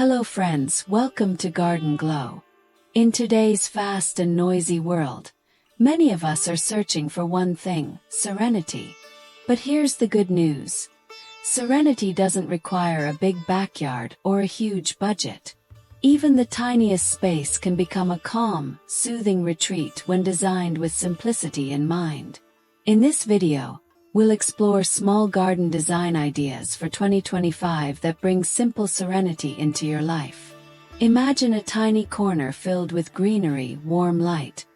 Hello friends, welcome to Garden Glow. In today's fast and noisy world, many of us are searching for one thing, serenity. But here's the good news. Serenity doesn't require a big backyard or a huge budget. Even the tiniest space can become a calm, soothing retreat when designed with simplicity in mind. In this video, we'll explore small garden design ideas for 2025 that bring simple serenity into your life. Imagine a tiny corner filled with greenery, warm light,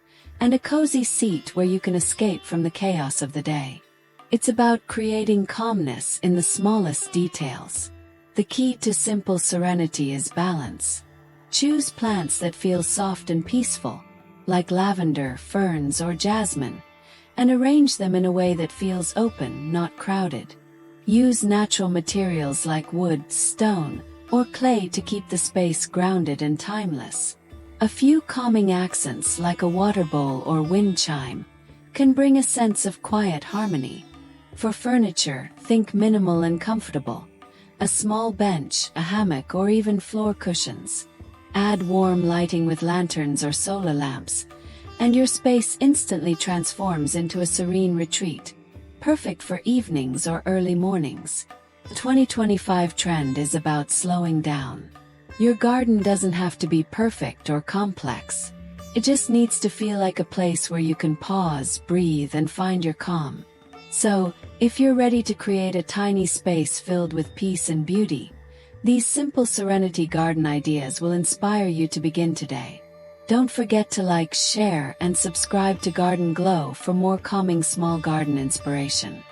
and a cozy seat where you can escape from the chaos of the day. It's about creating calmness in the smallest details. The key to simple serenity is balance. Choose plants that feel soft and peaceful, like lavender, ferns, or jasmine, and arrange them in a way that feels open, not crowded. Use natural materials like wood, stone, or clay to keep the space grounded and timeless. A few calming accents like a water bowl or wind chime can bring a sense of quiet harmony. For furniture, think minimal and comfortable. A small bench, a hammock, or even floor cushions. Add warm lighting with lanterns or solar lamps, and your space instantly transforms into a serene retreat, perfect for evenings or early mornings. The 2025 trend is about slowing down. Your garden doesn't have to be perfect or complex. It just needs to feel like a place where you can pause, breathe, and find your calm. So, if you're ready to create a tiny space filled with peace and beauty, these simple serenity garden ideas will inspire you to begin today. Don't forget to like, share, and subscribe to Garden Glow for more calming small garden inspiration.